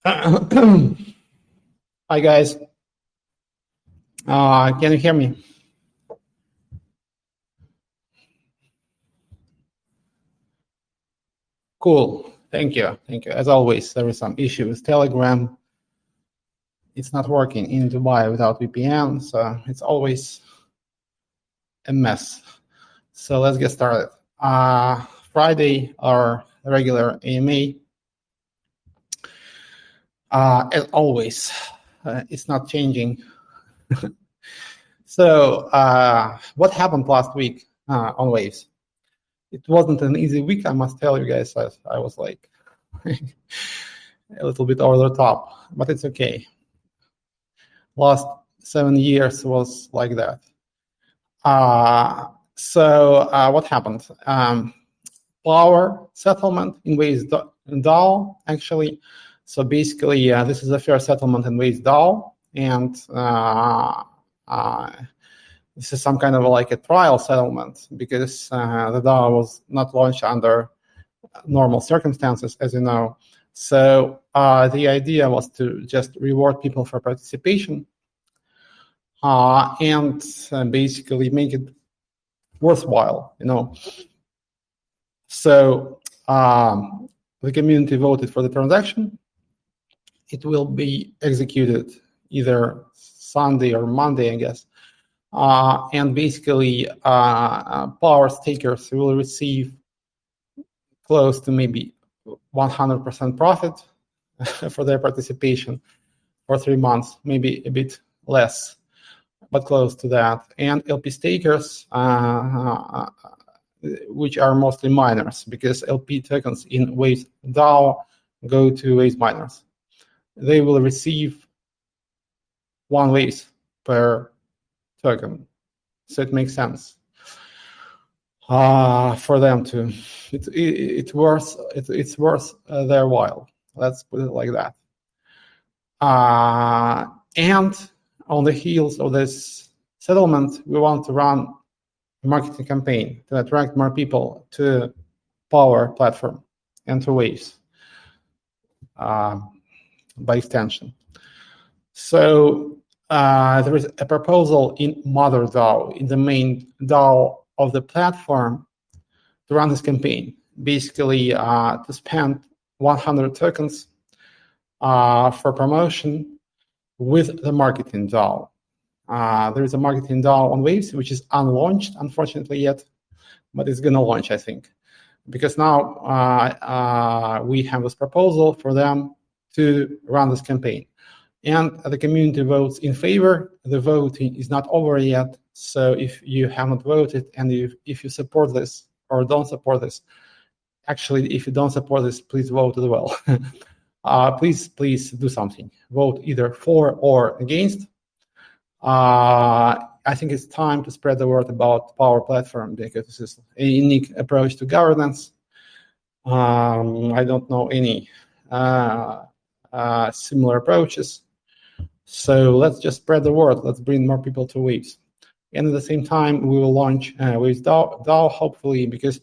Hi guys, can you hear me? Cool, thank you. As always, there is some issue with Telegram. It's not working in Dubai without VPN, so it's always a mess. So let's get started. Friday, our regular AMA. As always, it's not changing. So what happened last week on Waves? It wasn't an easy week, I must tell you guys. I was like a little bit over the top, but it's okay. Last 7 years was like that. So what happened? Power settlement in Waves DAO, actually. So basically, this is a fair settlement in Waves DAO, and this is some kind of like a trial settlement because the DAO was not launched under normal circumstances, as you know. So the idea was to just reward people for participation and basically make it worthwhile, you know. So the community voted for the transaction. It will be executed either Sunday or Monday, I guess. And basically, power stakers will receive close to maybe 100% profit for their participation for 3 months, maybe a bit less, but close to that. And LP stakers, which are mostly miners, because LP tokens in Waves DAO go to Waves miners. They will receive 1 Waves per token, so it makes sense for them to. It's worth their while. Let's put it like that. And on the heels of this settlement, we want to run a marketing campaign to attract more people to Power platform and to Waves by extension. So there is a proposal in Mother DAO, in the main DAO of the platform, to run this campaign. Basically, to spend 100 tokens for promotion with the marketing DAO. There is a marketing DAO on Waves, which is unlaunched, unfortunately, yet, but it's going to launch, I think, because now we have this proposal for them to run this campaign. And the community votes in favor. The voting is not over yet. So if you haven't voted and if you support this or don't support this, actually, if you don't support this, please vote as well. Please do something. Vote either for or against. I think it's time to spread the word about Power Platform because this is a unique approach to governance. I don't know any similar approaches. So let's just spread the word. Let's bring more people to Waves. And at the same time, we will launch Waves DAO, hopefully, because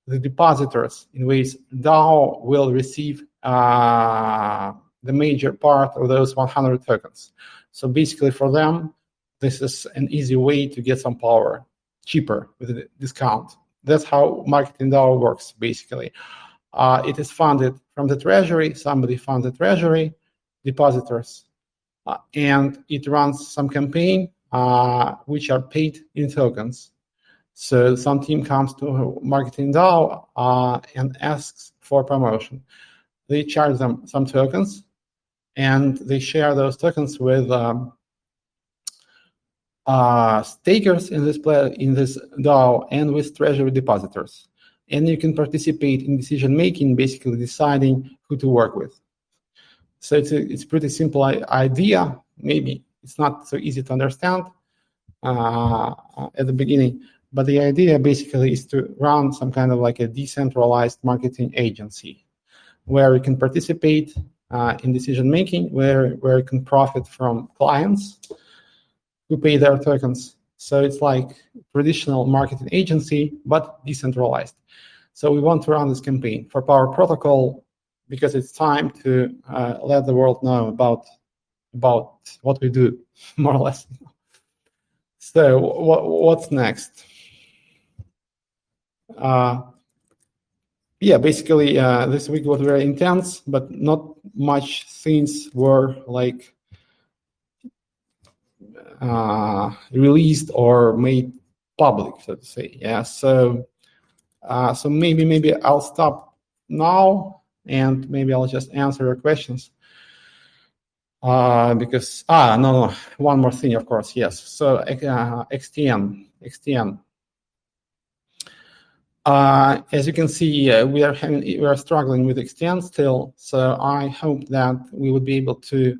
the depositors in Waves DAO will receive the major part of those 100 tokens. So basically for them, this is an easy way to get some power cheaper with a discount. That's how marketing DAO works, basically. It is funded from the treasury. Somebody funds the treasury, depositors, and it runs some campaign which are paid in tokens. So some team comes to marketing DAO and asks for promotion. They charge them some tokens, and they share those tokens with stakers in this DAO and with treasury depositors. And you can participate in decision making, basically deciding who to work with. So it's a pretty simple idea. Maybe it's not so easy to understand at the beginning, but the idea basically is to run some kind of like a decentralized marketing agency where you can participate in decision making, where you can profit from clients who pay their tokens. So it's like traditional marketing agency, but decentralized. So we want to run this campaign for Power Protocol. because it's time to let the world know about what we do, more or less. So what's next? Yeah, basically this week was very intense, but not much things were like released or made public, so to say. Yeah, so maybe I'll stop now, and maybe I'll just answer your questions. Because no, one more thing, of course, yes. So XTN. As you can see, we are struggling with XTN still. So I hope that we would be able to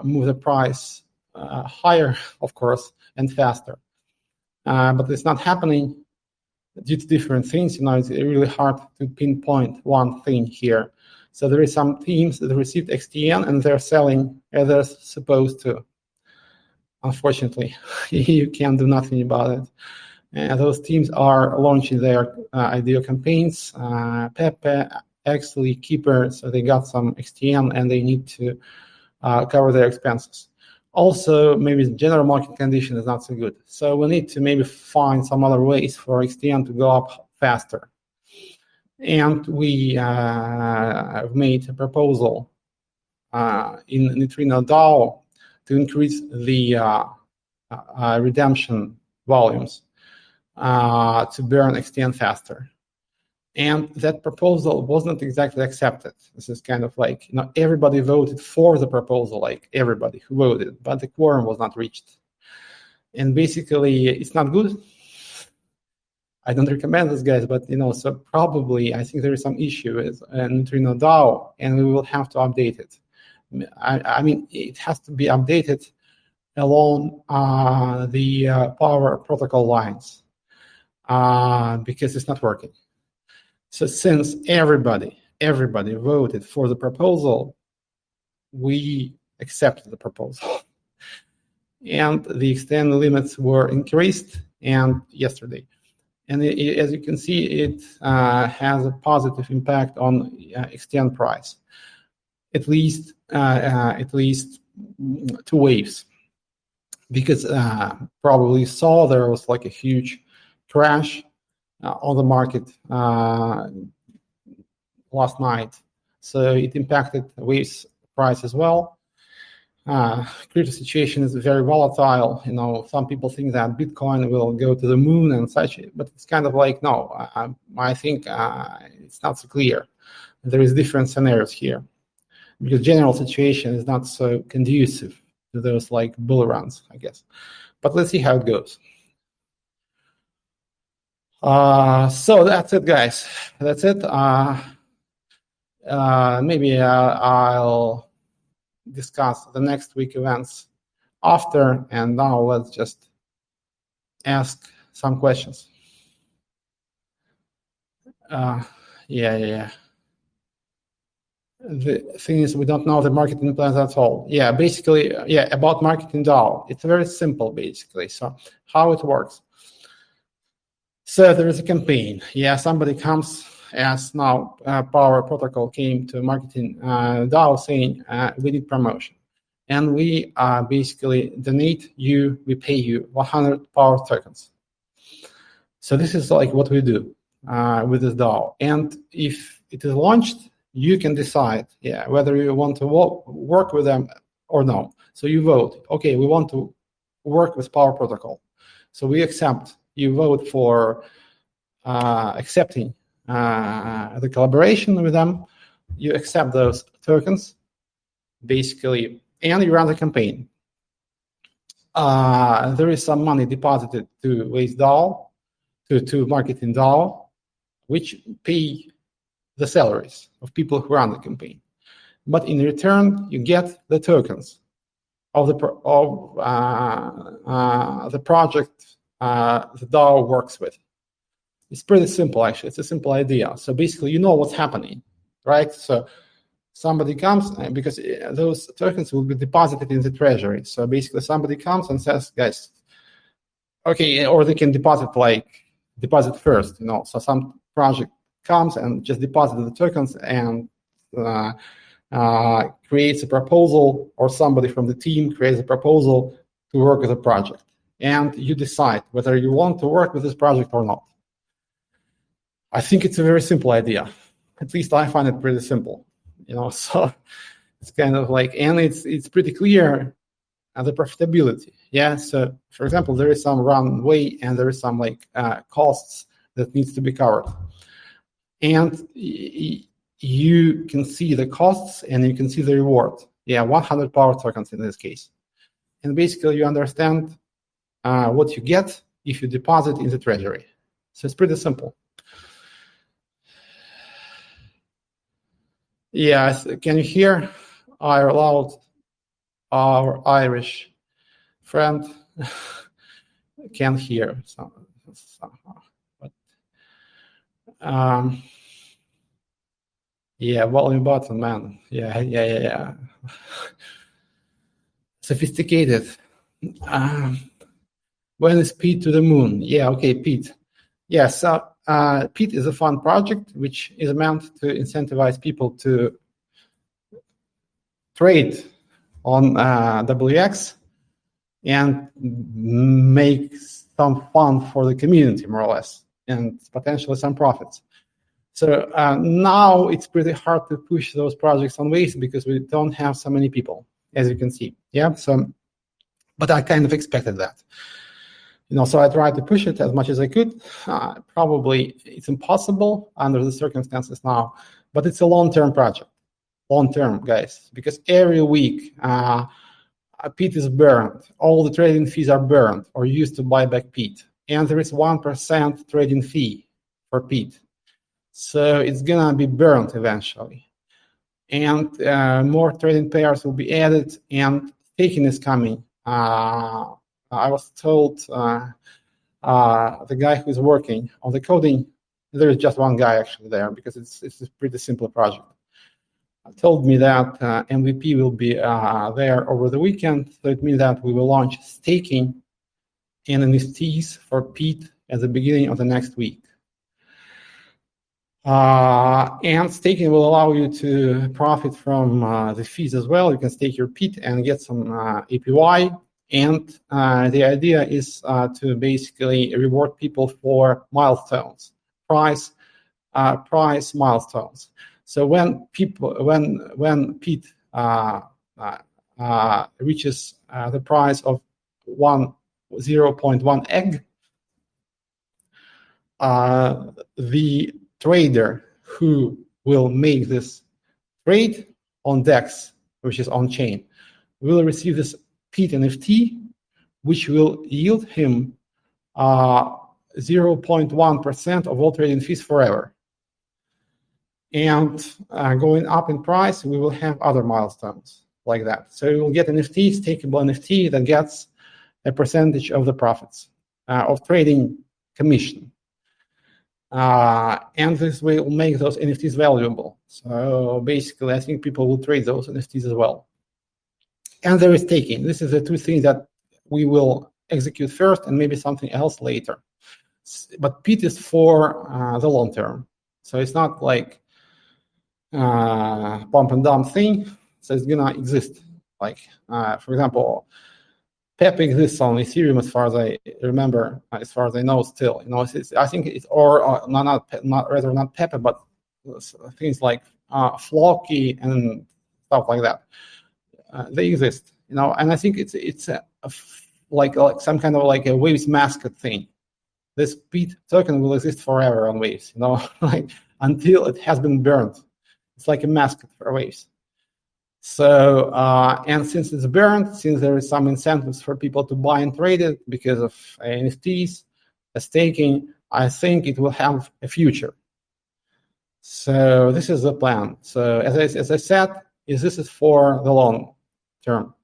move the price higher, of course, and faster. But it's not happening due to different things. It's really hard to pinpoint one thing here. So there is some teams that received XTN and they're selling as they're supposed to. Unfortunately, you can't do nothing about it. And those teams are launching their IDO campaigns, Pepe, Exley, Keeper, so they got some XTN and they need to cover their expenses. Also, maybe the general market condition is not so good. So we need to maybe find some other ways for XTN to go up faster. And we made a proposal in Neutrino DAO to increase the redemption volumes to burn XTN faster. And that proposal was not exactly accepted. This is kind of like, everybody voted for the proposal, like everybody who voted, but the quorum was not reached. And basically, it's not good. I don't recommend this, guys, but so probably I think there is some issue with Neutrino DAO, and we will have to update it. I mean, it has to be updated along the power protocol lines because it's not working. So since everybody voted for the proposal, we accepted the proposal. And the extended limits were increased yesterday. And as you can see, it has a positive impact on XTN price, at least 2 waves. Because probably saw there was like a huge crash on the market last night, so it impacted waves price as well. Crypto situation is very volatile. Some people think that Bitcoin will go to the moon and such, but it's kind of like no. I think it's not so clear. There is different scenarios here because general situation is not so conducive to those like bull runs, I guess. But let's see how it goes. So that's it, guys. That's it. Maybe I'll discuss the next week events after, and now let's just ask some questions. Yeah. The thing is, we don't know the marketing plans at all. Yeah, basically, about marketing DAO, it's very simple, basically. So how it works. So there is a campaign. Yeah, somebody comes, as now Power Protocol came to marketing DAO saying we need promotion. And we basically donate you, we pay you 100 Power tokens. So this is like what we do with this DAO. And if it is launched, you can decide, whether you want to work with them or no. So you vote, okay, we want to work with Power Protocol. So we accept. You vote for accepting the collaboration with them. You accept those tokens, basically, and you run the campaign. There is some money deposited to Waze DAO, to marketing DAO, which pay the salaries of people who run the campaign. But in return, you get the tokens of the project the DAO works with. It's pretty simple, actually. It's a simple idea. So basically, you know what's happening, right? So somebody comes, because those tokens will be deposited in the treasury. So basically, somebody comes and says, guys, okay, or they can deposit first, So some project comes and just deposit the tokens, and creates a proposal, or somebody from the team creates a proposal to work with a project, and you decide whether you want to work with this project or not. I think it's a very simple idea. At least I find it pretty simple, so it's kind of like, and it's pretty clear the profitability. Yeah. So for example, there is some runway and there is some costs that needs to be covered. And you can see the costs and you can see the reward. Yeah, 100 power tokens in this case. And basically you understand what you get if you deposit in the treasury. So it's pretty simple. Yeah, can you hear? I allowed our Irish friend can hear somehow. But yeah, volume button, man. Yeah. Sophisticated. When is Pete to the moon? Yeah, okay, Pete. Yeah, so Pete is a fun project which is meant to incentivize people to trade on WX and make some fun for the community, more or less, and potentially some profits. So now it's pretty hard to push those projects on Waves because we don't have so many people, as you can see. Yeah. So, but I kind of expected that. So I tried to push it as much as I could. Probably it's impossible under the circumstances now, but it's a long-term project. Long-term, guys, because every week Pete is burned. All the trading fees are burned or used to buy back Pete. And there is 1% trading fee for Pete. So it's going to be burned eventually. And more trading pairs will be added, and staking is coming. I was told the guy who's working on the coding, there is just one guy actually there because it's a pretty simple project, told me that MVP will be there over the weekend. So it means that we will launch staking and NFTs for Pete at the beginning of the next week. And staking will allow you to profit from the fees as well. You can stake your Pete and get some APY. And the idea is to basically reward people for milestones, price milestones. So when Pete reaches the price of 0.1 egg, the trader who will make this trade on DEX, which is on chain, will receive this Pete NFT, which will yield him 0.1% of all trading fees forever. And going up in price, we will have other milestones like that. So you will get NFT, stakeable NFT that gets a percentage of the profits of trading commission. And this will make those NFTs valuable. So basically, I think people will trade those NFTs as well. And there is staking. This is the two things that we will execute first and maybe something else later. But Pete is for the long term. So it's not like pump and dump thing. So it's going to exist. Like, for example, PEP exists on Ethereum as far as I remember, as far as I know still. I think it's, or not PEP, but things like Flocky and stuff like that. They exist, and I think it's like some kind of like a Waves mascot thing. This Pete token will exist forever on Waves, like until it has been burned. It's like a mascot for Waves. So, and since it's burned, since there is some incentives for people to buy and trade it because of NFTs, staking, I think it will have a future. So this is the plan. So as I said, this is for the long term.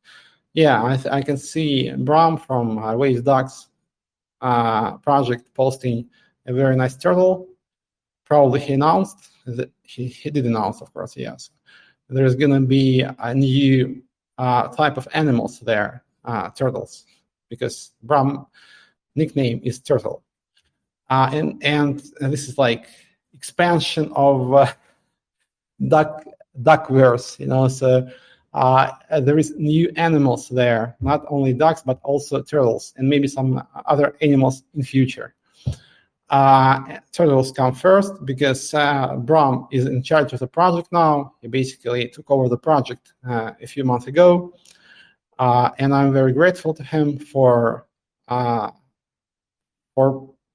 Yeah, I can see Bram from Waves Docs project posting a very nice turtle. Probably he announced that he did announce, of course, yes. There's going to be a new type of animals there, turtles, because Bram nickname is Turtle. And this is like expansion of duckverse, so there is new animals there, not only ducks, but also turtles, and maybe some other animals in future. Turtles come first because Bram is in charge of the project now. He basically took over the project a few months ago, and I'm very grateful to him for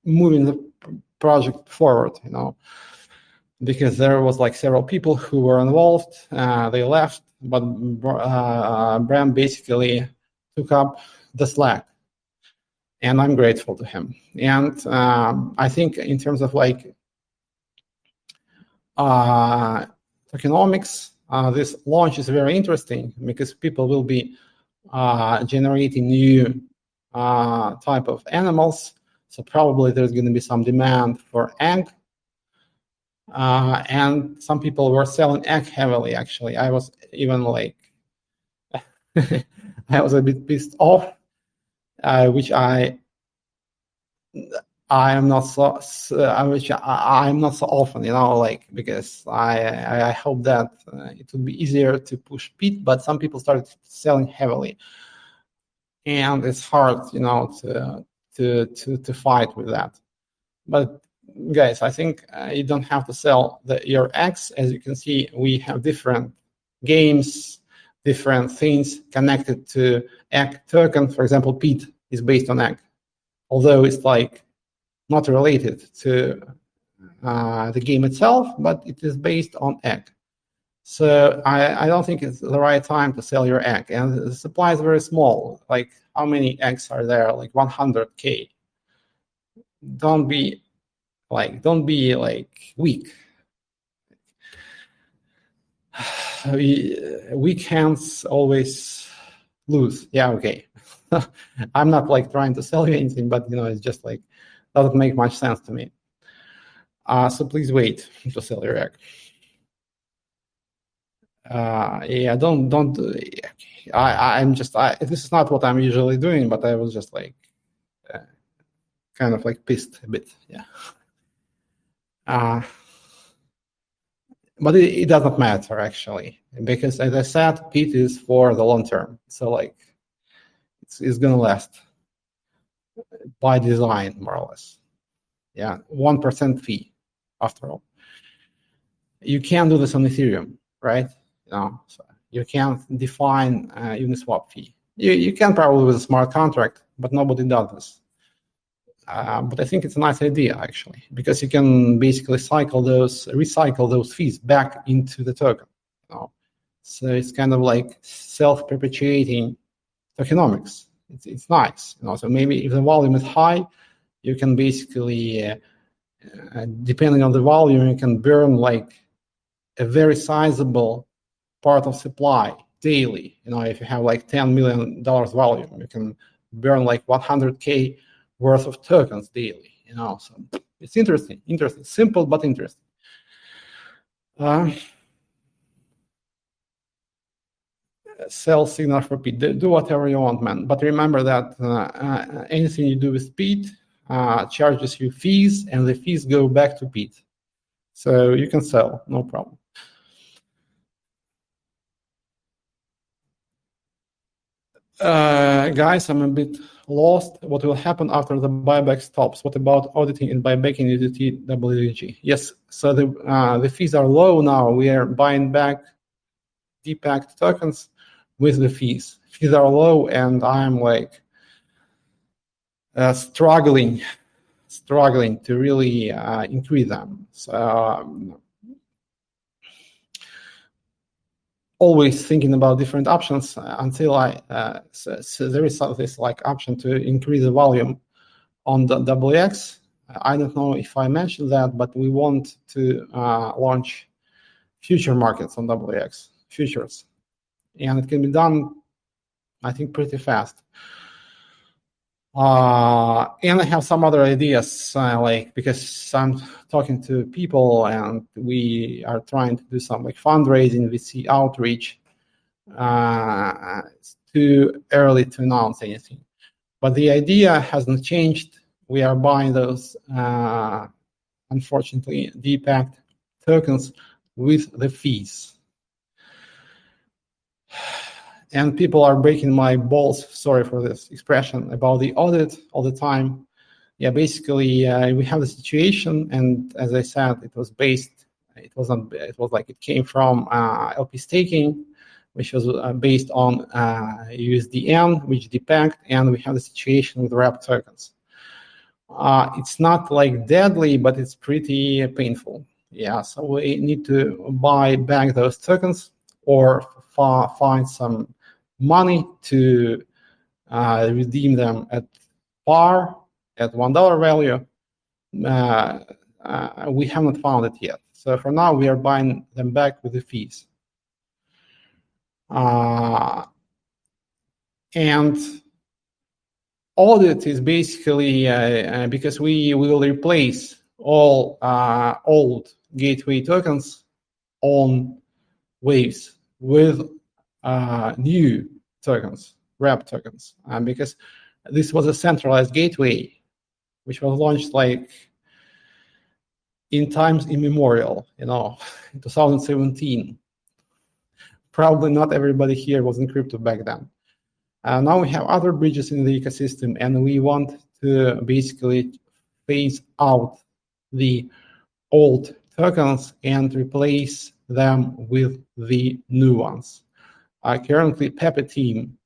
moving the project forward, because there was like several people who were involved. They left, but Bram basically took up the slack, and I'm grateful to him. And I think in terms of like tokenomics, this launch is very interesting because people will be generating new type of animals. So probably there's going to be some demand for egg. And some people were selling egg heavily, actually. I was even like, I was a bit pissed off, which I'm not so often, like, because I hope that it would be easier to push peat, but some people started selling heavily, and it's hard, to fight with that. But guys, I think you don't have to sell your eggs. As you can see, we have different games, different things connected to egg token. For example, peat is based on egg, although it's like not related to the game itself, but it is based on egg. So I don't think it's the right time to sell your egg. And the supply is very small. Like, how many eggs are there? Like 100K. Don't be weak. Weak hands always lose. Yeah, okay. I'm not like trying to sell you anything, but it's just like doesn't make much sense to me. So please wait to sell your egg. Yeah, don't. This is not what I'm usually doing, but I was just like kind of like pissed a bit. Yeah. But it doesn't matter actually, because as I said, peat is for the long term. So like it's gonna last by design, more or less. Yeah, 1% fee after all. You can't do this on Ethereum, right? So you can't define Uniswap fee. You can probably with a smart contract, but nobody does this. But I think it's a nice idea actually, because you can basically recycle those fees back into the token. So it's kind of like self-perpetuating tokenomics. It's nice. So maybe if the volume is high, you can basically, depending on the volume, you can burn like a very sizable part of supply daily. If you have like $10 million volume, you can burn like 100K worth of tokens daily. So it's interesting, simple but interesting. Sell signal for peat. Do whatever you want, man. But remember that anything you do with peat charges you fees, and the fees go back to peat. So you can sell, no problem. Guys, I'm a bit lost. What will happen after the buyback stops? What about auditing and buybacking USDT WG? Yes, so the fees are low now. We are buying back depacked tokens with the fees. Fees are low, and I'm like struggling to really increase them. So always thinking about different options until so there is this like option to increase the volume on the WX. I don't know if I mentioned that, but we want to launch future markets on WX, futures. And it can be done, I think, pretty fast. And I have some other ideas, because I'm talking to people and we are trying to do some like fundraising, VC outreach. It's too early to announce anything, but the idea hasn't changed. We are buying those, unfortunately, depacked tokens with the fees. and people are breaking my balls, sorry for this expression, about the audit all the time. Yeah, basically, we have the situation, and as I said, it was like it came from LP staking, which was based on USDN, which depegged, and we have the situation with wrap tokens. It's not like deadly, but it's pretty painful. Yeah, so we need to buy back those tokens or find some money to redeem them at par at $1 value. We haven't found it yet. So for now, we are buying them back with the fees. And audit is basically because we will replace all old gateway tokens on Waves with new tokens, wrap tokens, because this was a centralized gateway which was launched like in times immemorial, in 2017. Probably not everybody here was in crypto back then. Now we have other bridges in the ecosystem, and we want to basically phase out the old tokens and replace them with the new ones. Currently, Pepe team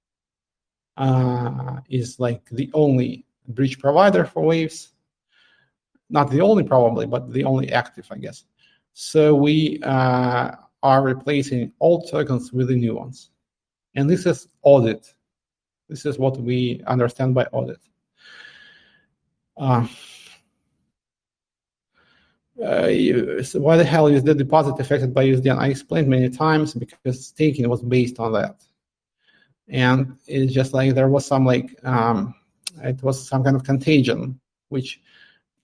is like the only bridge provider for Waves. Not the only, probably, but the only active, I guess. So we are replacing old tokens with the new ones. And this is audit. This is what we understand by audit. So why the hell is the deposit affected by USDN? I explained many times because staking was based on that. And it's just like there was some it was some kind of contagion, which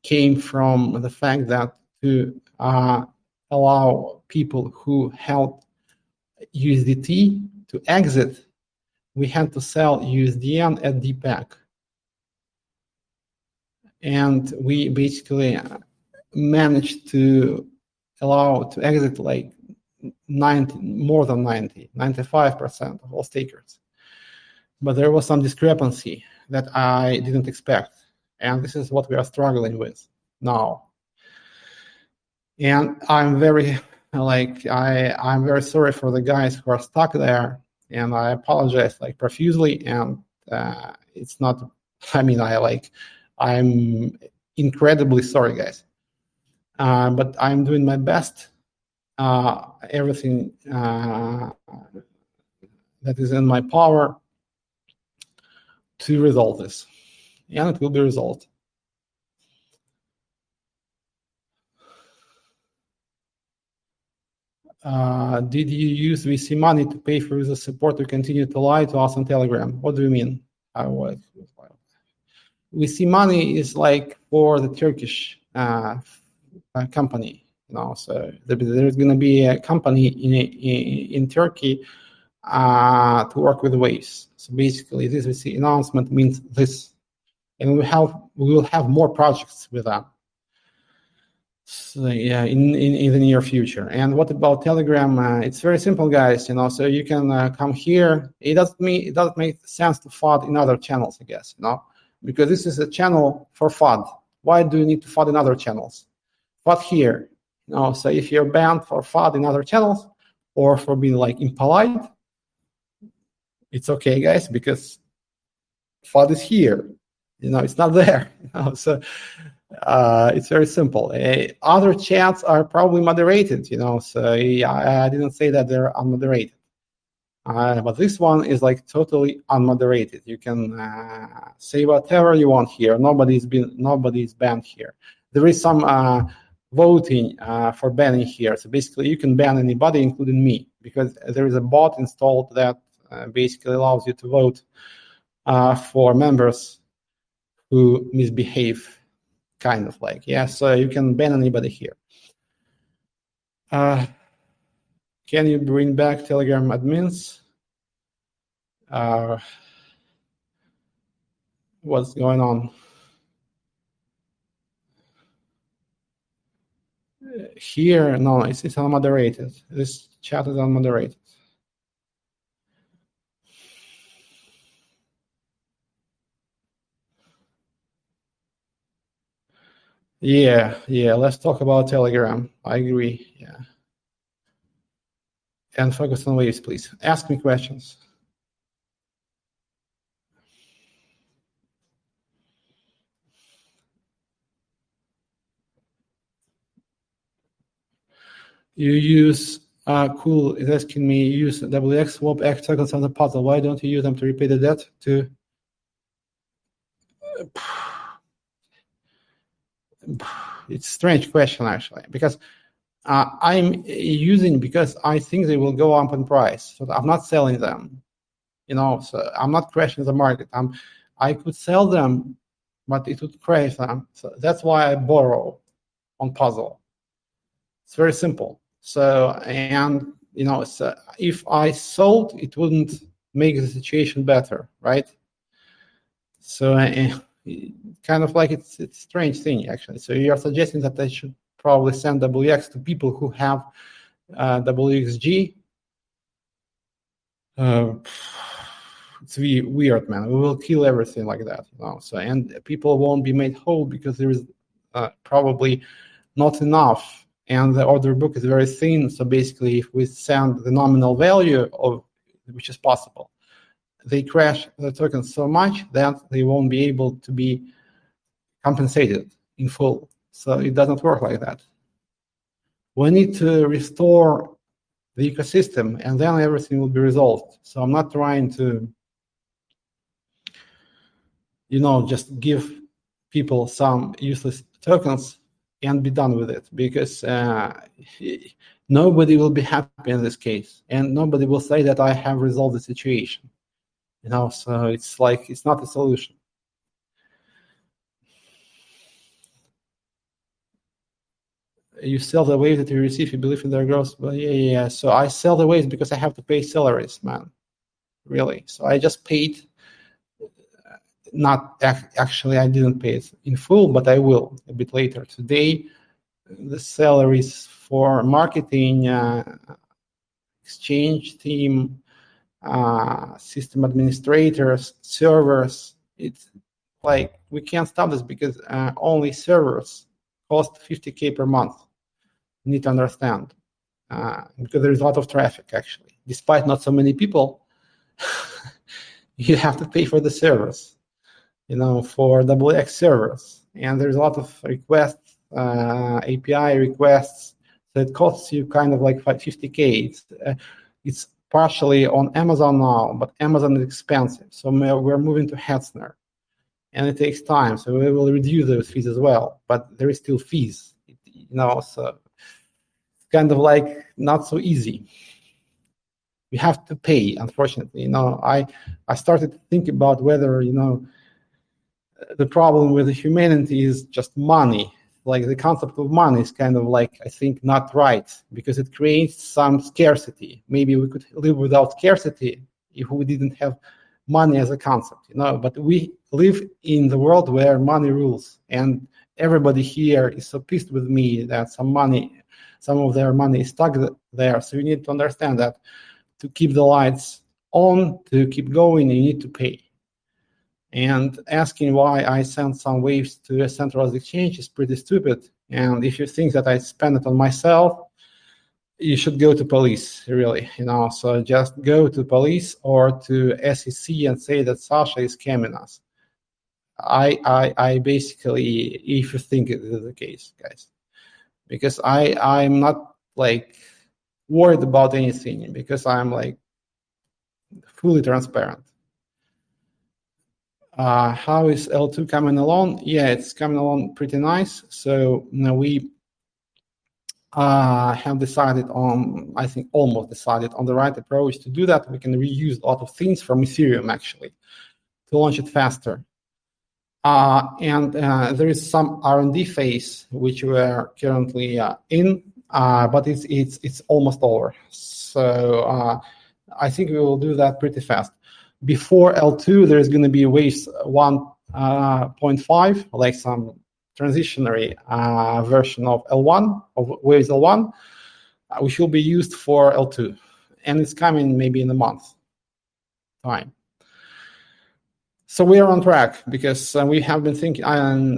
came from the fact that to allow people who held USDT to exit, we had to sell USDN at DPEG. And we basically managed to allow to exit like 95% of all stakers. But there was some discrepancy that I didn't expect. And this is what we are struggling with now. And I'm very I'm very sorry for the guys who are stuck there, and I apologize profusely. And it's not. I'm incredibly sorry, guys. But I'm doing my best. Everything that is in my power to resolve this, and it will be resolved. Did you use VC money to pay for user support to continue to lie to us on Telegram? What do you mean? VC money is like for the Turkish company, So there's going to be a company in Turkey to work with Waves. So basically, this VC announcement means this, and we will have more projects with them. So yeah, in the near future. And what about Telegram? It's very simple, guys. So you can come here. It doesn't make sense to FUD in other channels, I guess. Because this is a channel for FUD. Why do you need to FUD in other channels? FUD here. So if you're banned for FUD in other channels or for being impolite, it's okay, guys, because FUD is here. It's not there. So. It's very simple. Other chats are probably moderated, so I didn't say that they're unmoderated. But this one is totally unmoderated. You can say whatever you want here. Nobody's banned here. There is some voting for banning here. So basically, you can ban anybody, including me, because there is a bot installed that basically allows you to vote for members who misbehave. Kind of so you can ban anybody here. Can you bring back Telegram admins? What's going on? Here, no, it's unmoderated. This chat is unmoderated. Yeah, let's talk about Telegram. I agree. Yeah. And focus on waves, please. Ask me questions. You use cool is asking me use WX swap X tokens on the puzzle. Why don't you use them to repay the debt to it's a strange question actually, because I'm using because I think they will go up in price. So I'm not selling them. So I'm not crashing the market. I could sell them, but it would crash them. So that's why I borrow on puzzle. It's very simple. So, and so if I sold, it wouldn't make the situation better, right? So kind of like it's a strange thing actually. So you're suggesting that I should probably send WX to people who have WXG. It's weird, man. We will kill everything like that, So and people won't be made whole because there is probably not enough, and the order book is very thin. So basically, if we send the nominal value of which is possible, they crash the token so much that they won't be able to be compensated in full. So it doesn't work like that. We need to restore the ecosystem, and then everything will be resolved. So I'm not trying to, just give people some useless tokens and be done with it, because nobody will be happy in this case, and nobody will say that I have resolved the situation. So it's like it's not a solution. You sell the waves that you receive, you believe in their growth. But yeah. So I sell the waves because I have to pay salaries, man. Really. So I just paid. Not actually, I didn't pay it in full, but I will a bit later today. The salaries for marketing, exchange team, system administrators, servers. It's like we can't stop this because only servers cost 50K per month. You need to understand, because there is a lot of traffic actually. Despite not so many people, you have to pay for the servers. For WX servers, and there's a lot of requests, API requests, so it costs you kind of like 50K. It's partially on Amazon now, but Amazon is expensive, so we're moving to Hetzner, and it takes time, so we will reduce those fees as well, but there is still fees, so it's kind of like not so easy. You have to pay, unfortunately. I started to think about whether, the problem with humanity is just money. Like the concept of money is kind of like, I think, not right, because it creates some scarcity. Maybe we could live without scarcity if we didn't have money as a concept, but we live in the world where money rules, and everybody here is so pissed with me that some of their money is stuck there. So you need to understand that to keep the lights on, to keep going, you need to pay. And asking why I sent some waves to a centralized exchange is pretty stupid. And if you think that I spend it on myself, you should go to police, really. So just go to police or to SEC and say that Sasha is scamming us. I basically, if you think it is the case, guys, because I'm not like worried about anything, because I'm like fully transparent. How is L2 coming along? Yeah, it's coming along pretty nice. So we have decided on, I think almost decided on the right approach to do that. We can reuse a lot of things from Ethereum actually to launch it faster. And there is some R&D phase which we are currently in, but it's almost over. So I think we will do that pretty fast. Before L2, there's going to be waves 1.5, like some transitionary version of L1, of waves L1, which will be used for L2. And it's coming maybe in a month time. So we are on track because we have been thinking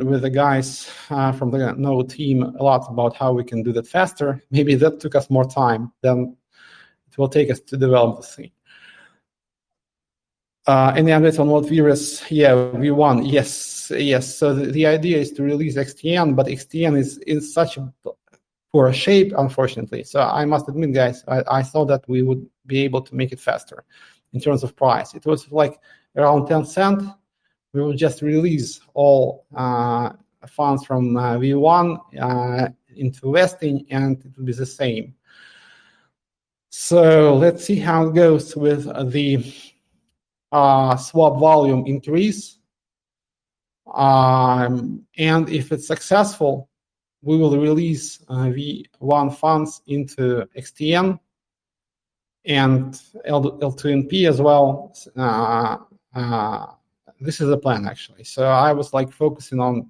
with the guys from the Node team a lot about how we can do that faster. Maybe that took us more time than it will take us to develop the thing. Any updates on what virus? Yeah, V1. Yes. So the idea is to release XTN, but XTN is in such a poor shape, unfortunately. So I must admit, guys, I thought that we would be able to make it faster in terms of price. It was like around 10 cents. We will just release all funds from V1 into vesting, and it will be the same. So let's see how it goes with the swap volume increase. And if it's successful, we will release V1 funds into XTN and L2NP as well. This is the plan, actually. So I was like focusing on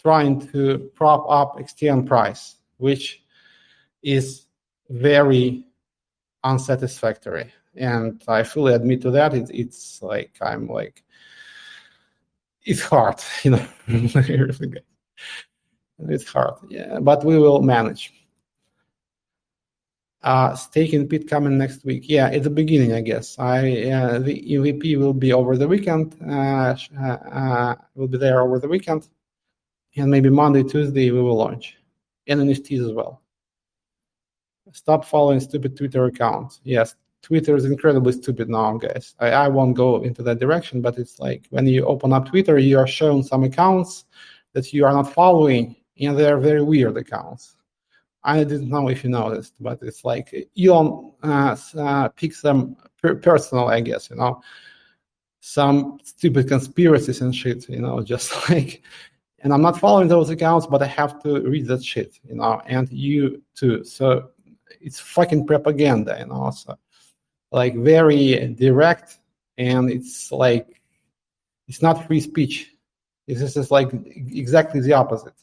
trying to prop up XTN price, which is very unsatisfactory. And I fully admit to that. It's like, it's hard, It's hard, yeah, but we will manage. Staking pit coming next week. Yeah, at the beginning, I guess. The EVP will be over the weekend. Will be there over the weekend, and maybe Monday, Tuesday we will launch, and NFTs as well. Stop following stupid Twitter accounts. Yes, Twitter is incredibly stupid now, guys. I won't go into that direction, but it's like when you open up Twitter, you are shown some accounts that you are not following, and they are very weird accounts. I didn't know if you noticed, but it's like Elon picks them personal, I guess, some stupid conspiracies and shit, just like, and I'm not following those accounts, but I have to read that shit, and you too. So it's fucking propaganda, so like very direct, and it's like, it's not free speech. This is like exactly the opposite.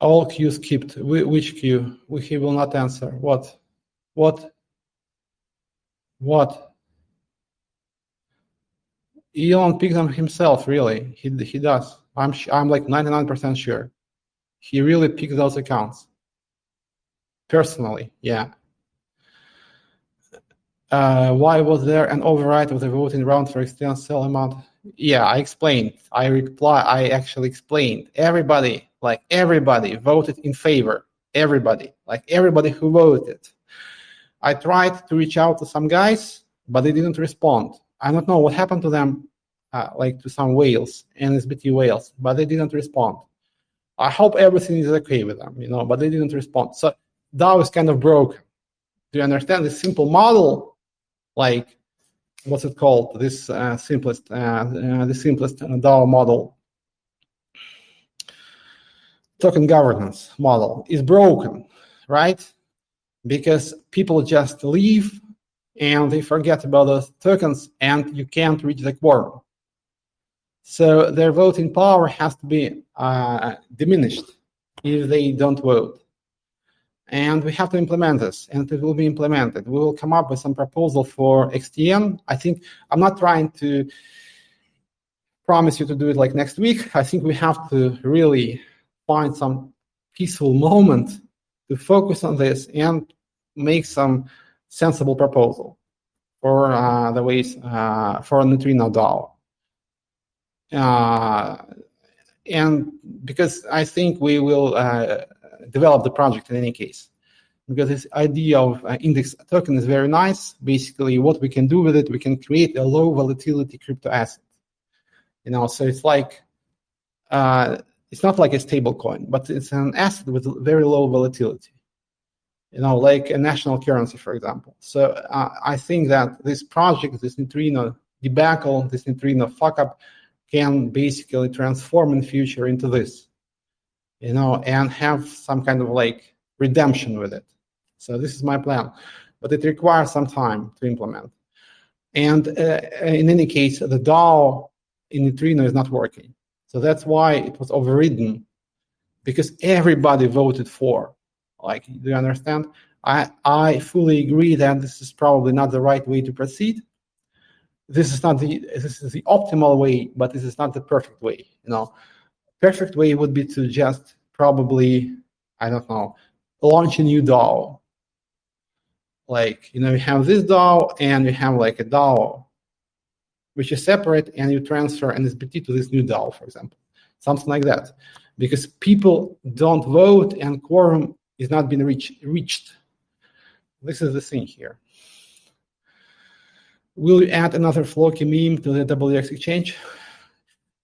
All queue skipped. Which queue? He will not answer. What? Elon picked them himself, really. He does. I'm like 99% sure. He really picked those accounts. Personally, yeah. Why was there an override of the voting round for external sell amount? Yeah, I explained. I actually explained. Everybody voted in favor. Everybody who voted. I tried to reach out to some guys, but they didn't respond. I don't know what happened to them, like to some whales, NSBT whales, but they didn't respond. I hope everything is okay with them, but they didn't respond. So DAO is kind of broken. Do you understand? The simple model, like, what's it called? This the simplest DAO model, token governance model, is broken, right? Because people just leave and they forget about those tokens, and you can't reach the quorum. So their voting power has to be diminished if they don't vote. And we have to implement this, and it will be implemented. We will come up with some proposal for XTN. I think I'm not trying to promise you to do it like next week. I think we have to really find some peaceful moment to focus on this and make some sensible proposal for the ways for a neutrino DAO. And because I think we will develop the project in any case, because this idea of index token is very nice. Basically, what we can do with it, we can create a low volatility crypto asset. So it's like it's not like a stable coin, but it's an asset with very low volatility. Like a national currency, for example. So I think that this project, this neutrino debacle, this neutrino fuck up, can basically transform in future into this. And have some kind of like redemption with it. So this is my plan, but it requires some time to implement. And in any case, the DAO in Neutrino is not working. So that's why it was overridden, because everybody voted for. Like, do you understand? I fully agree that this is probably not the right way to proceed. This is the optimal way, but this is not the perfect way. Perfect way would be to just probably, I don't know, launch a new DAO. Like, you have this DAO and you have like a DAO which is separate, and you transfer an SBT to this new DAO, for example, something like that, because people don't vote and quorum is not being reached. This is the thing here. Will you add another Floki meme to the WX exchange?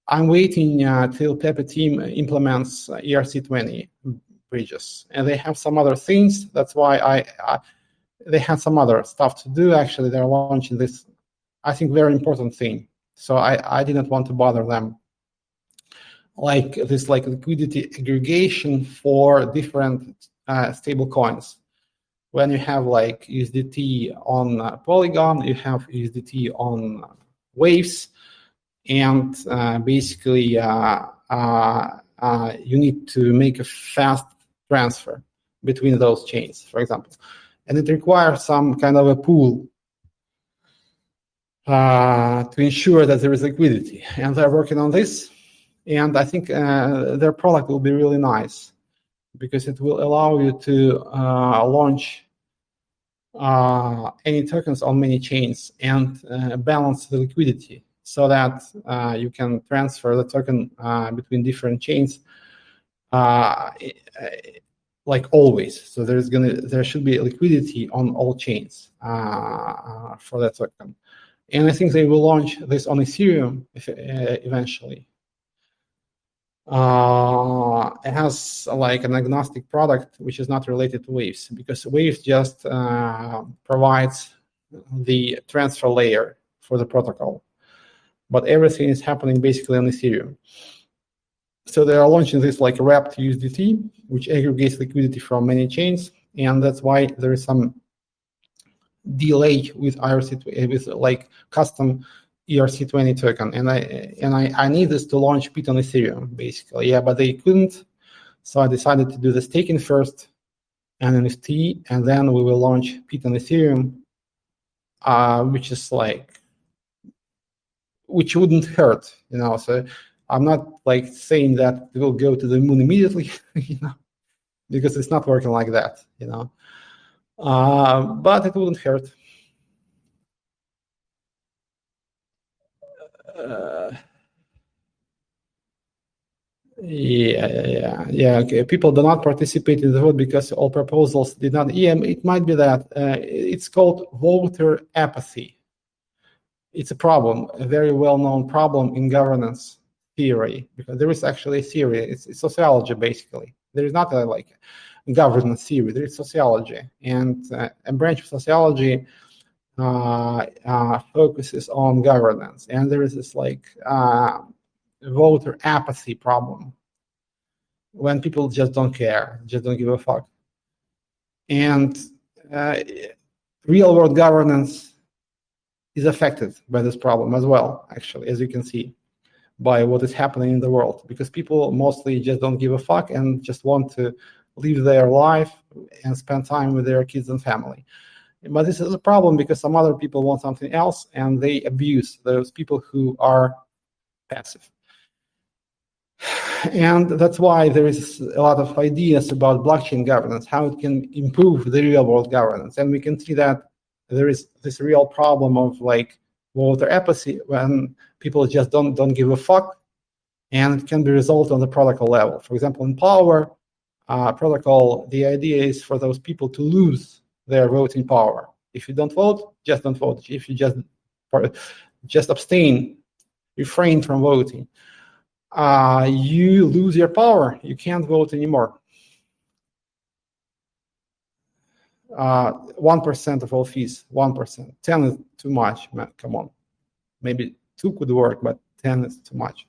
I'm waiting till Pepe team implements ERC20 bridges, and they have some other things. That's why they had some other stuff to do. Actually, they're launching this, I think, very important thing. So I didn't want to bother them. Like this, like liquidity aggregation for different stable coins. When you have like USDT on Polygon, you have USDT on Waves, and basically you need to make a fast transfer between those chains, for example. And it requires some kind of a pool to ensure that there is liquidity. And they're working on this. And I think their product will be really nice because it will allow you to launch any tokens on many chains and balance the liquidity so that you can transfer the token between different chains like always. So there should be liquidity on all chains for that token. And I think they will launch this on Ethereum eventually. It has like an agnostic product which is not related to Waves, because Waves just provides the transfer layer for the protocol, but everything is happening basically on Ethereum. So they are launching this like wrapped USDT, which aggregates liquidity from many chains, and that's why there is some delay with IRC with like custom ERC20 token, and I need this to launch Pit on Ethereum, basically. Yeah, but they couldn't, so I decided to do the staking first and NFT, and then we will launch Pit on Ethereum, which wouldn't hurt, So I'm not like saying that it will go to the moon immediately, because it's not working like that, but it wouldn't hurt. Yeah. Okay. People do not participate in the vote because all proposals did not. Yeah, it might be that. It's called voter apathy. It's a problem, a very well-known problem in governance theory, because there is actually a theory. It's sociology, basically. There is not a governance theory. There is sociology, and a branch of sociology focuses on governance, and there is this voter apathy problem when people just don't care, just don't give a fuck. And real world governance is affected by this problem as well, actually, as you can see, by what is happening in the world, because people mostly just don't give a fuck and just want to live their life and spend time with their kids and family. But this is a problem because some other people want something else, and they abuse those people who are passive. And that's why there is a lot of ideas about blockchain governance, how it can improve the real world governance. And we can see that there is this real problem of voter apathy when people just don't give a fuck, and it can be resolved on the protocol level. For example, in Power protocol, the idea is for those people to lose their voting power. If you don't vote, just don't vote. If you just abstain, refrain from voting, you lose your power. You can't vote anymore. 1% of all fees, 1%. 10 is too much, man, come on. Maybe 2 could work, but 10 is too much.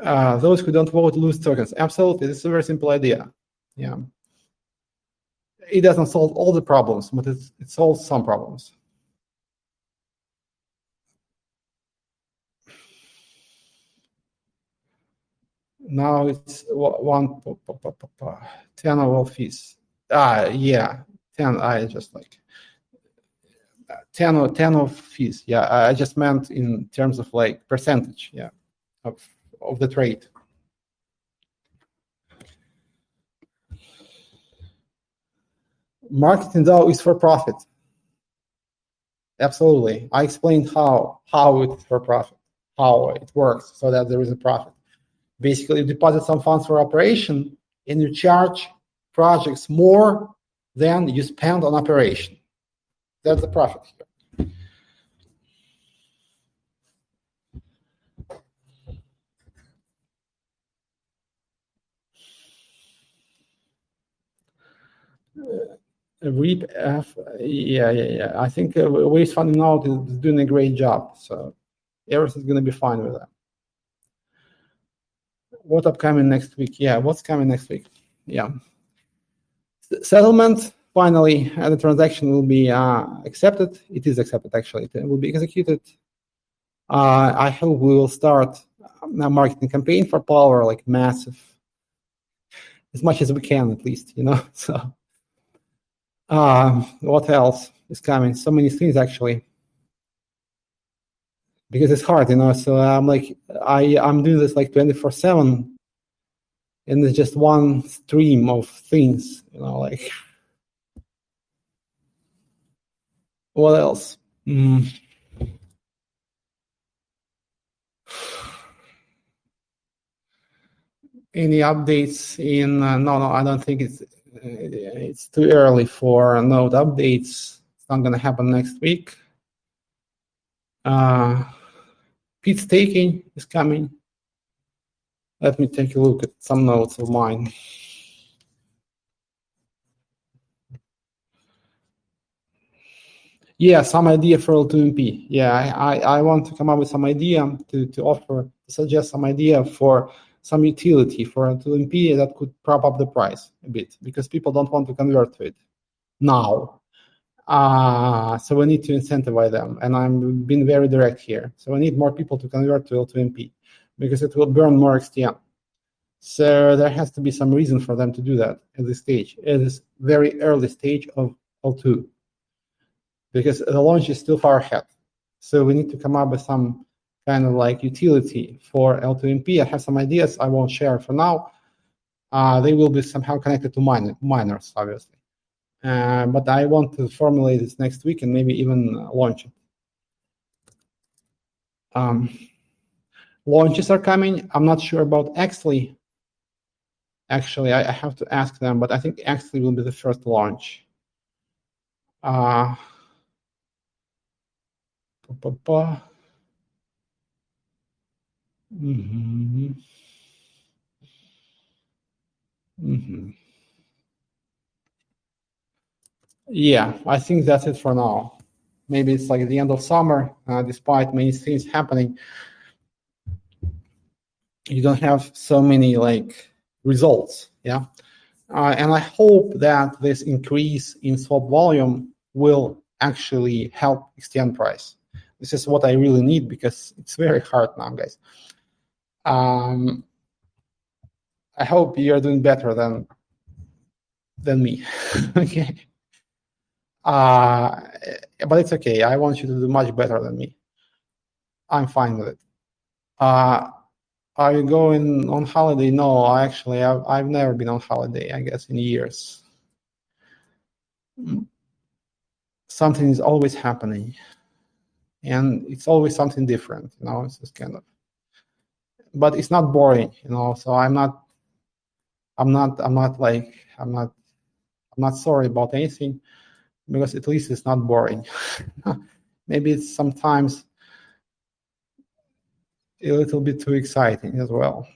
Those who don't vote lose tokens. Absolutely, this is a very simple idea. Yeah. It doesn't solve all the problems, but it solves some problems. Now it's 10 of all fees. Yeah, 10. I just like 10 or 10 of fees. Yeah, I just meant in terms of like percentage. Yeah, of the trade. Marketing DAO is for profit. Absolutely. I explained how it's for profit, how it works so that there is a profit. Basically, you deposit some funds for operation and you charge projects more than you spend on operation. That's the profit here. REAP F, yeah. I think Waste Funding Out is doing a great job, so everything's going to be fine with that. What upcoming next week? Yeah, what's coming next week? Yeah. Settlement, finally, the transaction will be accepted. It is accepted, actually. It will be executed. I hope we will start a marketing campaign for Power, like massive, as much as we can, at least, So, what else is coming? So many things, actually, because it's hard, So I'm like, I'm doing this like 24/7, and it's just one stream of things, like. What else? Any updates in? No, I don't think it's too early for node updates. It's not going to happen next week. Pete staking is coming. Let me take a look at some notes of mine. Yeah, some idea for L2MP. Yeah, I want to come up with some idea to suggest some idea for some utility for L2MP that could prop up the price a bit, because people don't want to convert to it now. So we need to incentivize them, and I'm being very direct here. So we need more people to convert to L2MP because it will burn more XTM. So there has to be some reason for them to do that at this stage, at this very early stage of L2, because the launch is still far ahead. So we need to come up with some kind of like utility for L2MP. I have some ideas I won't share for now. They will be somehow connected to miners, obviously. But I want to formulate this next week and maybe even launch it. Launches are coming. I'm not sure about Xly. Actually, I have to ask them, but I think Xly will be the first launch. Yeah, I think that's it for now. Maybe it's like the end of summer, despite many things happening. You don't have so many like results, yeah. And I hope that this increase in swap volume will actually help extend price. This is what I really need because it's very hard now, guys. I hope you're doing better than me. Okay. But it's okay. I want you to do much better than me. I'm fine with it. Are you going on holiday? No, actually, I've never been on holiday, I guess, in years. Something is always happening, and it's always something different, It's just kind of, but it's not boring, So I'm not sorry about anything, because at least it's not boring. Maybe it's sometimes a little bit too exciting as well.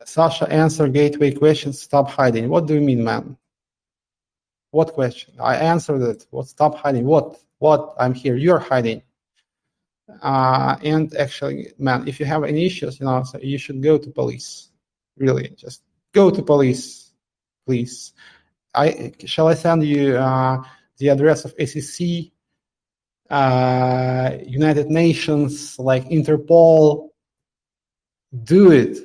Sasha, answer gateway questions, stop hiding. What do you mean, man? What question? I answered it. What? Stop hiding. What? I'm here. You're hiding. And actually, man, if you have any issues, so you should go to police. Really, just go to police, please. Shall I send you the address of SEC, United Nations, like Interpol? Do it.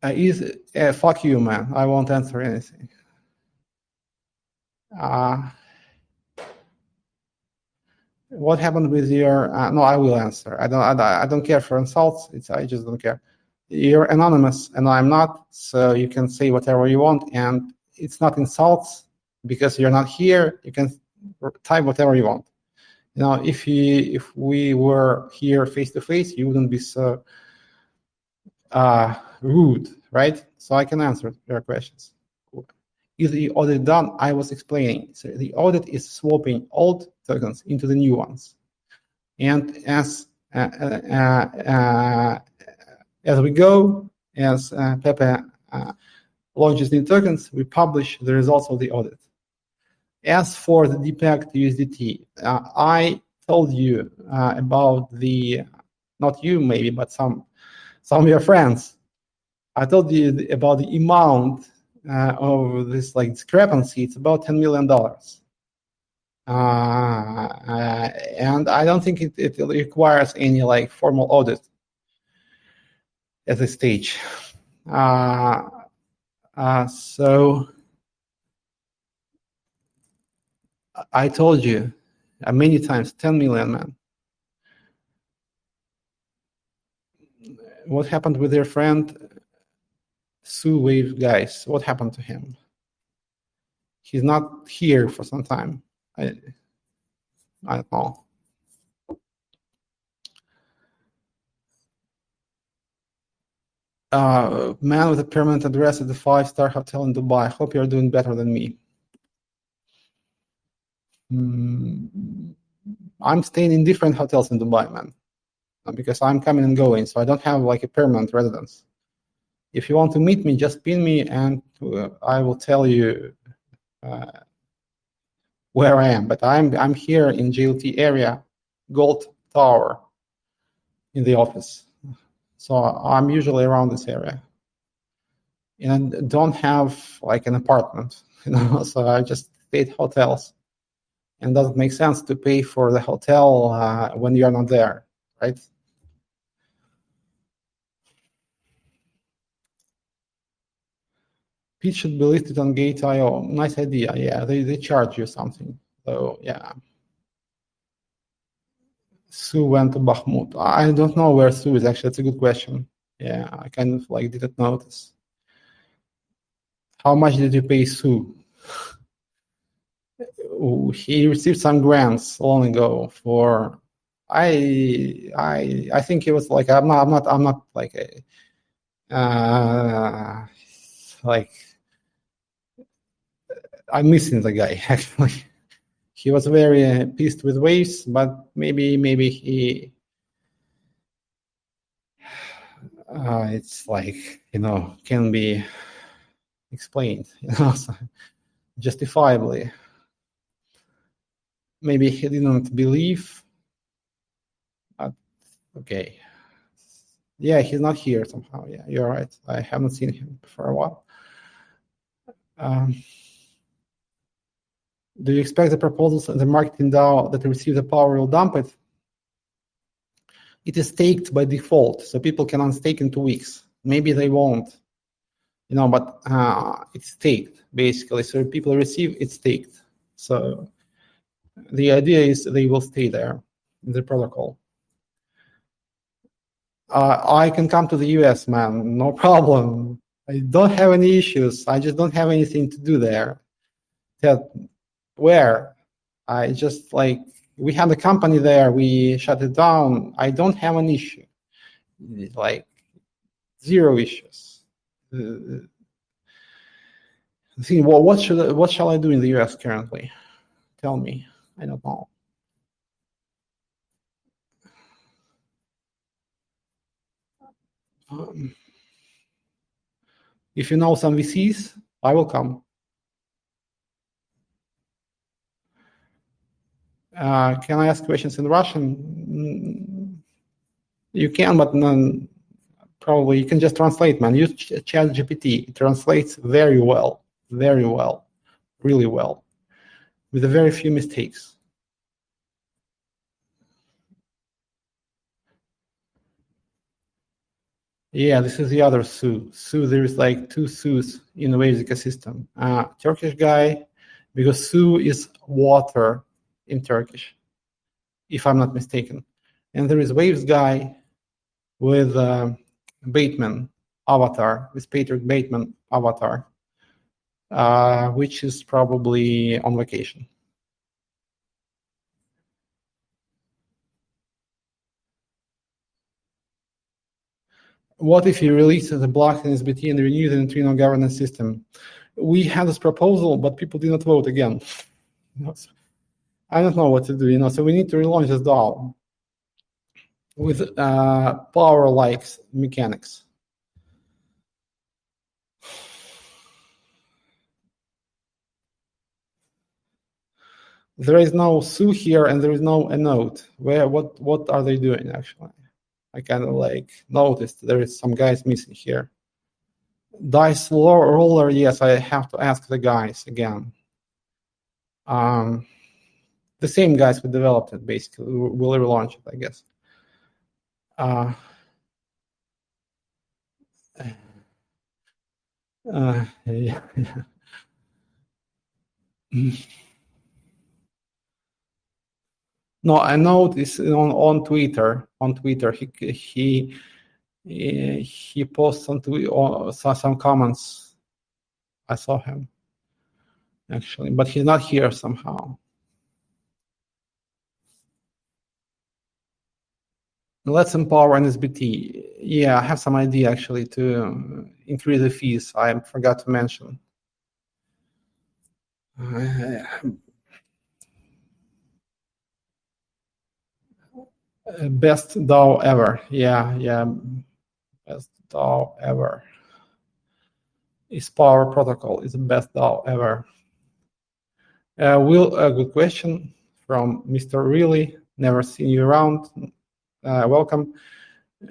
Fuck you, man. I won't answer anything. What happened with your? No, I will answer. I don't care for insults. I just don't care. You're anonymous, and I'm not. So you can say whatever you want, and it's not insults because you're not here. You can type whatever you want. You know, if we were here face to face, you wouldn't be so rude, right? So I can answer your questions. Is the audit done? I was explaining. So the audit is swapping old tokens into the new ones, and as we go, as Pepe launches new tokens, we publish the results of the audit. As for the depegged USDT, I told you about the, not you maybe, but some of your friends. I told you about the amount of this like discrepancy. It's about $10 million. And I don't think it requires any like formal audit at this stage. So I told you many times, 10 million, man. What happened with your friend Sue Wave, guys? What happened to him? He's not here for some time. I don't know. Man with a permanent address at the 5-star hotel in Dubai. Hope you're doing better than me. I'm staying in different hotels in Dubai, man, because I'm coming and going, so I don't have like a permanent residence. If you want to meet me, just pin me, and I will tell you where I am. But I'm here in GLT area, Gold Tower, in the office. So I'm usually around this area, and I don't have like an apartment, you know. So I just stay at hotels, and it doesn't make sense to pay for the hotel when you're not there, right? Pitch should be listed on Gate.io. Nice idea. Yeah, they charge you something. So yeah. Sue went to Bakhmut. I don't know where Sue is actually. That's a good question. Yeah, I kind of like didn't notice. How much did you pay Sue? He received some grants long ago for. I think it was like I'm not like like I'm missing the guy actually. He was very pissed with Waves, but maybe he it's like, you know, can be explained, you know, so justifiably. Maybe he didn't believe. But okay. Yeah, he's not here somehow. Yeah, you're right. I haven't seen him for a while. Do you expect the proposals in the marketing DAO that receive the power will dump it? It is staked by default, so people can unstake in 2 weeks. Maybe they won't, you know, but it's staked basically. So if people receive, it's staked. So the idea is they will stay there in the protocol. I can come to the US, man, no problem. I don't have any issues. I just don't have anything to do there. Where? I just like, we had a company there, we shut it down. I don't have an issue, like 0 issues. See, well, what shall I do in the US currently? Tell me. I don't know. If you know some VCs, I will come. Can I ask questions in Russian? You can, but probably you can just translate, man. Use ChatGPT. It translates very well, really well, with a very few mistakes. Yeah, this is the other Su. Su, there is like two Sus in the Waves ecosystem. Turkish guy, because Su is water in Turkish, if I'm not mistaken. And there is Waves guy with Bateman avatar, with Patrick Bateman avatar, which is probably on vacation. What if you release the block in SBT and renew the neutrino governance system? We had this proposal, but people did not vote again. I don't know what to do, so we need to relaunch this DAO with power-like mechanics. There is no Su here, and there is no a node. What are they doing actually? I kind of noticed there is some guys missing here. Dice roller, yes, I have to ask the guys again. The same guys who developed it basically will relaunch it, I guess. Yeah. No, I know this on Twitter. On Twitter, he posts some comments. I saw him actually, but he's not here somehow. Let's empower NSBT. Yeah, I have some idea actually to increase the fees. I forgot to mention. Best DAO ever. Yeah. Best DAO ever. Is Power Protocol is the best DAO ever. Will, a good question from Mr. Really. Never seen you around. Welcome.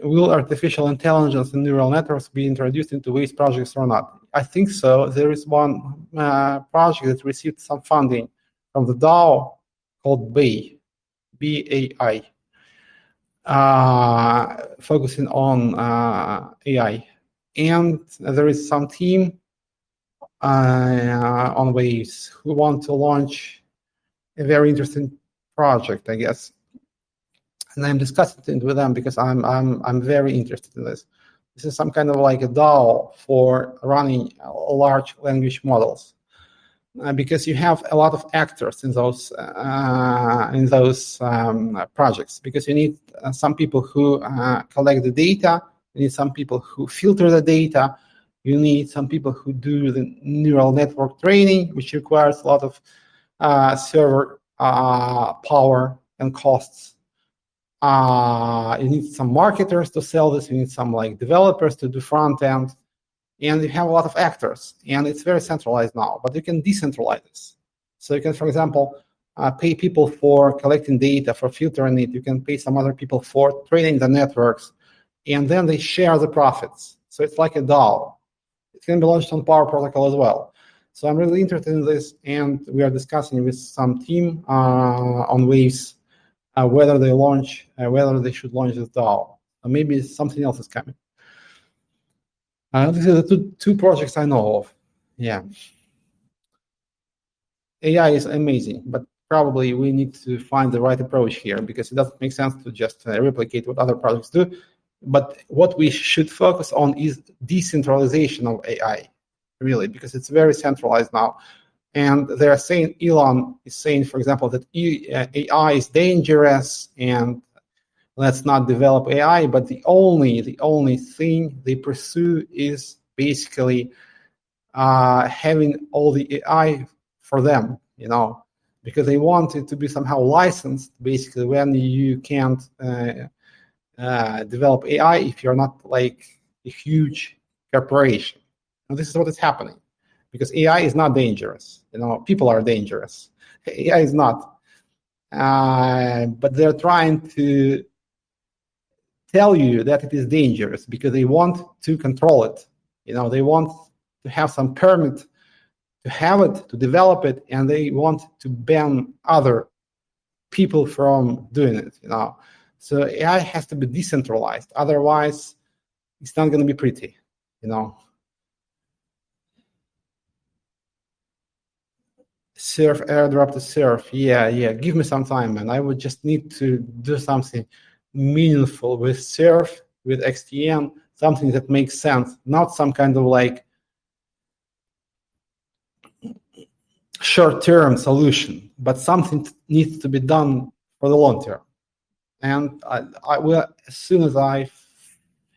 Will artificial intelligence and neural networks be introduced into Waves projects or not? I think so. There is one project that received some funding from the DAO called BAI, B-A-I, focusing on AI. And there is some team on Waves who want to launch a very interesting project, I guess. And I'm discussing it with them because I'm very interested in this. This is some kind of like a DAO for running large language models, because you have a lot of actors in those projects. Because you need some people who collect the data, you need some people who filter the data, you need some people who do the neural network training, which requires a lot of server power and costs. You need some marketers to sell this, you need some developers to do front end, and you have a lot of actors, and it's very centralized now, but you can decentralize this. So you can, for example, pay people for collecting data, for filtering it, you can pay some other people for training the networks, and then they share the profits. So it's like a DAO. It can be launched on Power Protocol as well. So I'm really interested in this, and we are discussing with some team on Waves whether they should launch this DAO. Maybe something else is coming. These are the two projects I know of. Yeah. AI is amazing, but probably we need to find the right approach here, because it doesn't make sense to just replicate what other projects do. But what we should focus on is decentralization of AI, really, because it's very centralized now. And they are saying, Elon is saying, for example, that AI is dangerous and let's not develop AI. But the only thing they pursue is basically having all the AI for them, because they want it to be somehow licensed. Basically, when you can't develop AI if you're not like a huge corporation. And this is what is happening. Because AI is not dangerous. People are dangerous. AI is not. But they're trying to tell you that it is dangerous because they want to control it. They want to have some permit to have it, to develop it, and they want to ban other people from doing it. So AI has to be decentralized. Otherwise, it's not going to be pretty, you know. Surf, airdrop to surf. Yeah. Give me some time, man. I would just need to do something meaningful with surf, with XTN, something that makes sense, not some kind of like short-term solution, but something needs to be done for the long term. And I will, as soon as I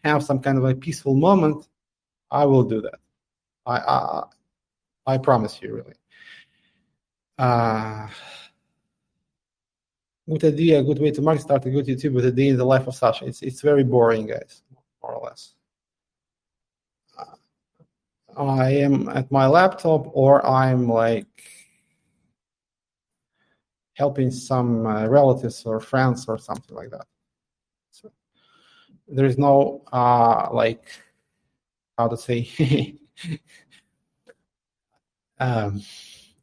have some kind of a peaceful moment, I will do that. I promise you, really. Good idea, good way to market, start a good YouTube with a day in the life of Sasha. It's very boring, guys, more or less. I am at my laptop, or I'm like helping some relatives or friends or something like that. So there is no like, how to say,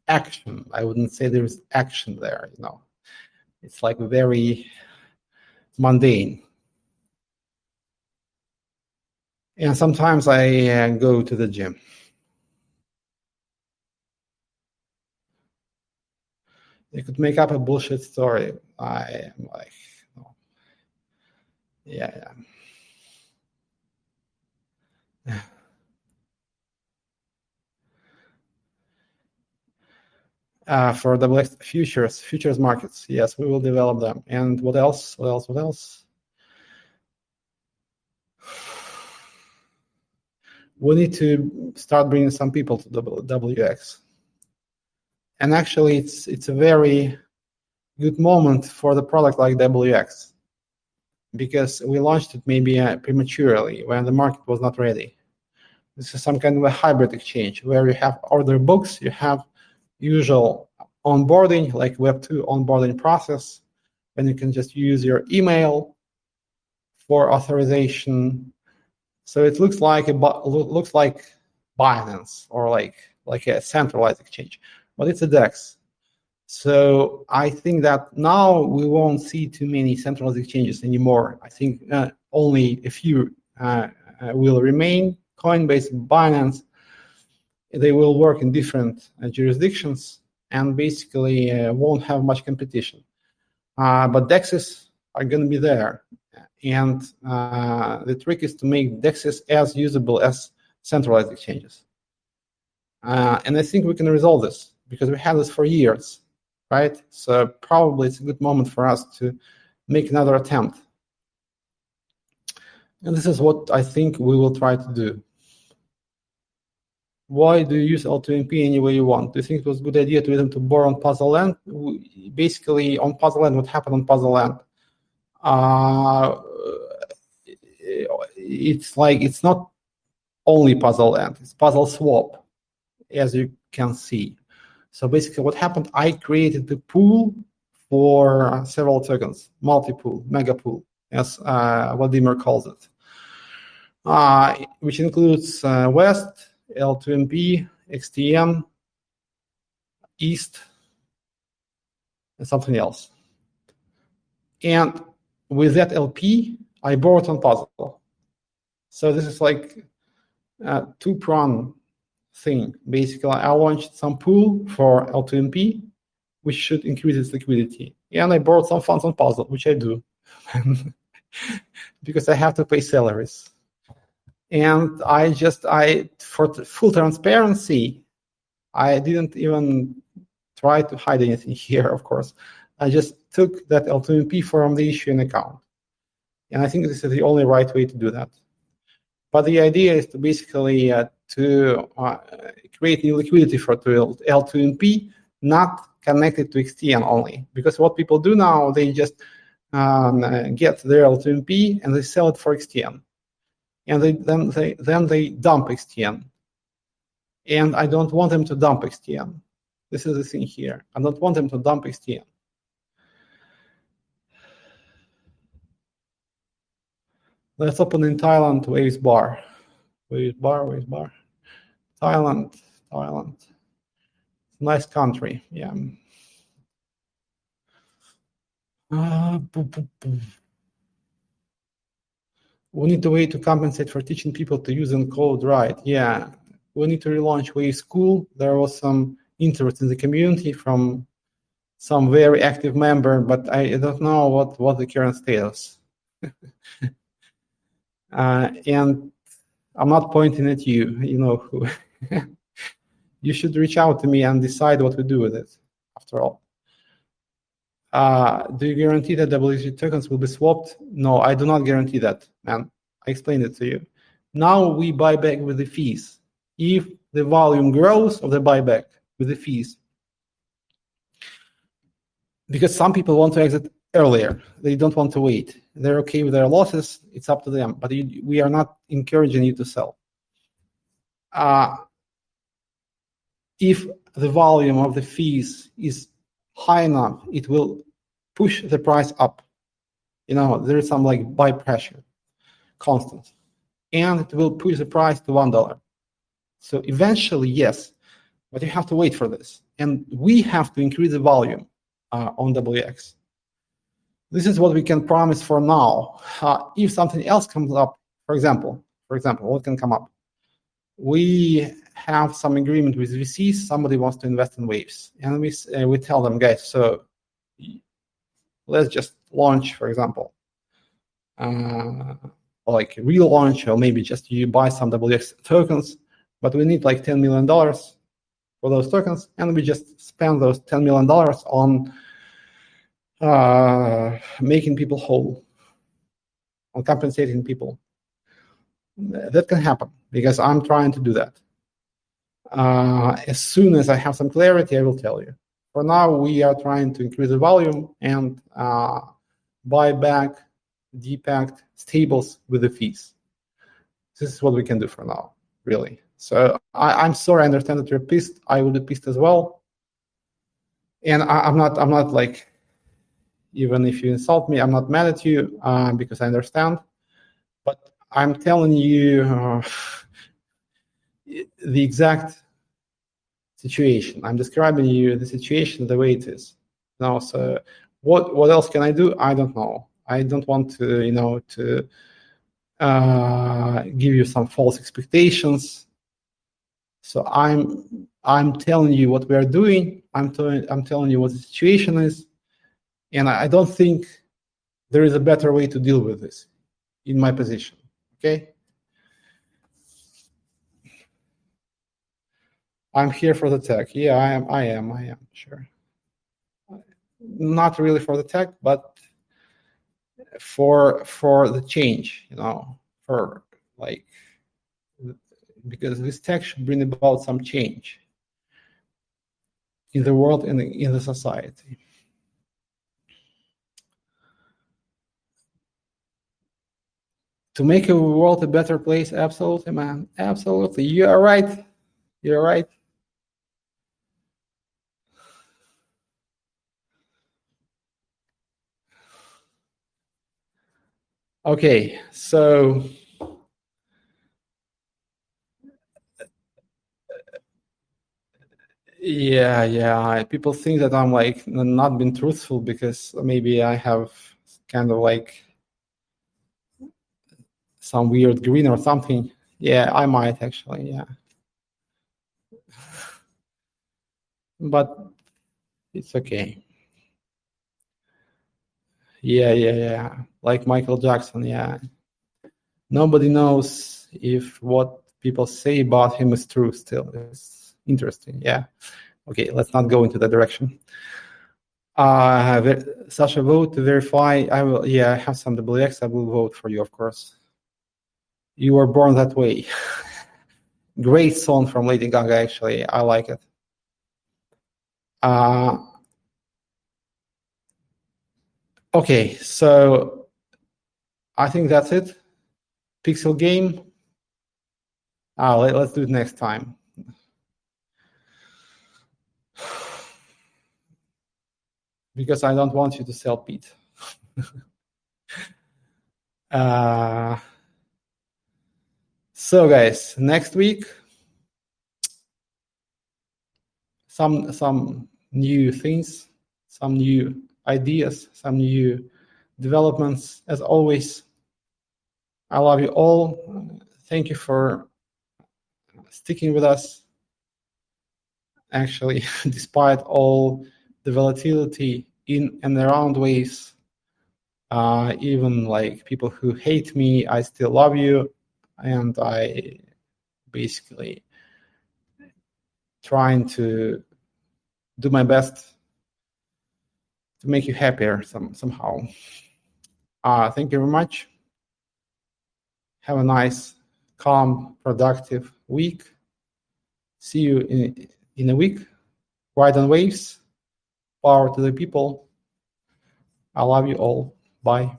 action. I wouldn't say there is action there, you know. It's like very mundane. And sometimes I go to the gym. You could make up a bullshit story. I am like, no. Yeah. For the futures markets, yes, we will develop them. And what else? We need to start bringing some people to WX. And actually, it's a very good moment for the product like WX, because we launched it maybe prematurely when the market was not ready. This is some kind of a hybrid exchange where you have order books, you have usual onboarding, like Web2 onboarding process, and you can just use your email for authorization. So it looks like Binance or like a centralized exchange, but it's a DEX. So I think that now we won't see too many centralized exchanges anymore. I think only a few will remain. Coinbase, Binance, they will work in different jurisdictions and basically won't have much competition. But DEXs are going to be there. And the trick is to make DEXs as usable as centralized exchanges. And I think we can resolve this because we had this for years, right? So probably it's a good moment for us to make another attempt. And this is what I think we will try to do. Why do you use L2MP any way you want? Do you think it was a good idea to them to borrow on Puzzle Land? Basically, on Puzzle Land, what happened on Puzzle Land? It's like, it's not only Puzzle Land, it's Puzzle Swap, as you can see. So basically what happened, I created the pool for several tokens, multi-pool, mega pool, as Vladimir calls it, which includes West, L2MP, XTM, East, and something else. And with that LP, I borrowed on Puzzle. So this is like a two-prong thing. Basically, I launched some pool for L2MP, which should increase its liquidity. And I borrowed some funds on Puzzle, which I do, because I have to pay salaries. And for full transparency, I didn't even try to hide anything here, of course. I just took that L2MP from the issuing account. And I think this is the only right way to do that. But the idea is to basically create new liquidity for L2MP, not connected to XTN only. Because what people do now, they just get their L2MP and they sell it for XTN. And then they dump XTN. And I don't want them to dump XTN. This is the thing here. I don't want them to dump XTN. Let's open in Thailand Waves Bar. Waves Bar. Thailand. Nice country, yeah. We need a way to compensate for teaching people to use and code right. Yeah, we need to relaunch Wave School. There was some interest in the community from some very active member, but I don't know what the current status. And I'm not pointing at you, you know who. You should reach out to me and decide what to do with it, after all. Do you guarantee that WC tokens will be swapped? No, I do not guarantee that, man. I explained it to you. Now we buy back with the fees. If the volume grows of the buyback with the fees, because some people want to exit earlier, they don't want to wait. They're okay with their losses, it's up to them, but we are not encouraging you to sell. If the volume of the fees is high enough, it will push the price up. You know, there is some like buy pressure, constant, and it will push the price to $1. So eventually, yes, but you have to wait for this, and we have to increase the volume on WX. This is what we can promise for now. If something else comes up, for example, what can come up? We have some agreement with VCs. Somebody wants to invest in Waves, and we tell them, guys, so let's just launch, for example, like relaunch, or maybe just you buy some WX tokens, but we need like $10 million for those tokens, and we just spend those $10 million on making people whole, on compensating people. That can happen, because I'm trying to do that. As soon as I have some clarity, I will tell you. For now, we are trying to increase the volume and buy back depacked stables with the fees. This is what we can do for now, really. So I'm sorry, I understand that you're pissed. I will be pissed as well. And I'm not like, even if you insult me, I'm not mad at you because I understand. But I'm telling you the exact situation. I'm describing you the situation the way it is. Now, so what else can I do? I don't know. I don't want to, give you some false expectations. So I'm telling you what we are doing. I'm telling you what the situation is, and I don't think there is a better way to deal with this in my position. Okay. I'm here for the tech. Yeah, I am, sure. Not really for the tech, but for the change, for like, because this tech should bring about some change in the world and in the society. To make a world a better place, absolutely, man. Absolutely. You are right. You're right. Okay, so yeah. People think that I'm like not being truthful because maybe I have kind of like some weird green or something. Yeah, I might actually, yeah. But it's okay. Yeah. Like Michael Jackson, yeah. Nobody knows if what people say about him is true still. It's interesting, yeah. Okay, let's not go into that direction. Sasha, vote to verify. I will, yeah, I have some WX. I will vote for you, of course. You were born that way. Great song from Lady Gaga, actually. I like it. Okay, so I think that's it. Pixel game. Let's do it next time. Because I don't want you to sell Pete. So guys, next week, some new things, some new ideas, some new developments. As always, I love you all. Thank you for sticking with us. Actually, despite all the volatility in and around waves, even like people who hate me, I still love you, and I basically trying to do my best to make you happier somehow. Thank you very much. Have a nice, calm, productive week. See you in a week. Ride on waves. Power to the people. I love you all. Bye.